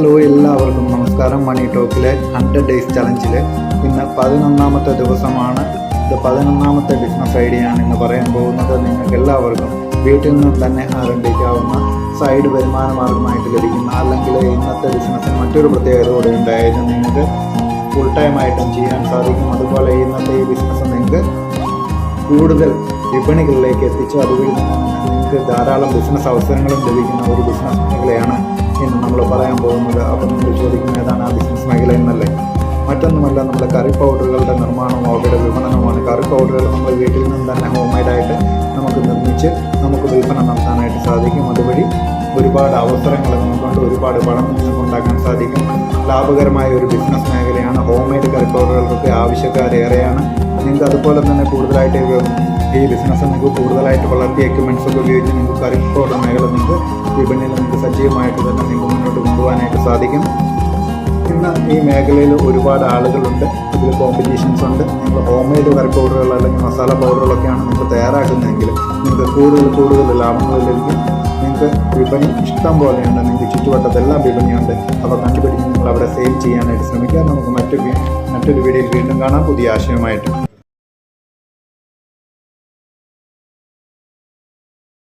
Hello, എല്ലാവർക്കും നമസ്കാരം. മണി ടോക്കിലെ 100 days ചലഞ്ചിൽ ഇന്ന് 11ാമത്തെ ദിവസമാണ്. ഇത് 11ാമത്തെ ബിസിനസ് ഐഡിയയാണ് ഇന്ന് പറയാൻ പോകുന്നത്. നിങ്ങൾക്ക് എല്ലാവർക്കും വീട്ടിൽ നിന്നും തന്നെ ആരംഭിക്കാവുന്ന സൈഡ് വരുമാന മാർഗമായിട്ട് ലഭിക്കുന്ന, അല്ലെങ്കിൽ ഇന്നത്തെ ബിസിനസ്സിന് മറ്റൊരു പ്രത്യേകത കൂടെ ഉണ്ടായത് നിങ്ങൾക്ക് ഫുൾ ടൈം ആയിട്ടും ചെയ്യാൻ സാധിക്കും. അതുപോലെ ഇന്നത്തെ ഈ ബിസിനസ് നിങ്ങൾക്ക് കൂടുതൽ വിപണികളിലേക്ക് എത്തിച്ച് അതുവഴി നിങ്ങൾക്ക് ധാരാളം ബിസിനസ് അവസരങ്ങളും ലഭിക്കുന്ന ഒരു ബിസിനസ് മേഖലയാണ് ഇന്ന് നമ്മൾ പറയാൻ പോകുന്നത്. അപ്പോൾ നിങ്ങൾ ചോദിക്കുന്ന ഏതാണ് ആ ബിസിനസ് മേഖല എന്നല്ലേ? മറ്റൊന്നുമല്ല, നമ്മുടെ കറി പൗഡറുകളുടെ നിർമ്മാണവും അവയുടെ വിപണനവുമാണ്. കറി പൗഡറുകൾ നമ്മൾ വീട്ടിൽ നിന്ന് തന്നെ ഹോംമെയ്ഡായിട്ട് നമുക്ക് നിർമ്മിച്ച് നമുക്ക് വിൽപ്പന നടത്താനായിട്ട് സാധിക്കും. അതുവഴി ഒരുപാട് അവസരങ്ങൾ നമുക്കൊണ്ട് ഒരുപാട് പണം നിങ്ങൾക്ക് ഉണ്ടാക്കാൻ സാധിക്കും. ലാഭകരമായ ഒരു ബിസിനസ് മേഖലയാണ്. ഹോംമെയ്ഡ് കറി പൗഡറുകൾക്കൊക്കെ ആവശ്യക്കാരേറെയാണ്. നിങ്ങൾക്ക് അതുപോലെ തന്നെ കൂടുതലായിട്ട് ഈ ബിസിനസ് നിങ്ങൾക്ക് കൂടുതലായിട്ട് വളർത്തിയ എക്യുപ്മെൻറ്റ്സ് ഒക്കെ ഉപയോഗിച്ച് നിങ്ങൾക്ക് കറി പൗഡർ മേഖല നിങ്ങൾക്ക് വിപണിയിൽ നിങ്ങൾക്ക് സജീവമായിട്ട് തന്നെ നിങ്ങൾക്ക് മുന്നോട്ട് കൊണ്ടുപോകാനായിട്ട് സാധിക്കും. ഇന്ന് ഈ മേഖലയിൽ ഒരുപാട് ആളുകളുണ്ട്, ഇതിൽ കോമ്പറ്റീഷൻസ് ഉണ്ട്. നിങ്ങൾ ഹോംമെയ്ഡ് കറി പൗഡറുകൾ അല്ലെങ്കിൽ മസാല പൗഡറുകളൊക്കെയാണ് നിങ്ങൾക്ക് തയ്യാറാക്കുന്നതെങ്കിൽ നിങ്ങൾക്ക് കൂടുതൽ ലാഭങ്ങൾ ലഭിക്കും. നിങ്ങൾക്ക് വിപണി ഇഷ്ടം പോലെയുണ്ട്, നിങ്ങൾക്ക് ചുറ്റുവട്ടത്തെല്ലാം വിപണിയുണ്ട്. അപ്പോൾ കണ്ടുപിടിച്ച് നിങ്ങൾ അവിടെ സെയിൽ ചെയ്യാനായിട്ട് ശ്രമിക്കുക. നമുക്ക് മറ്റൊരു വീഡിയോയിൽ വീണ്ടും കാണാം പുതിയ ആശയമായിട്ട്.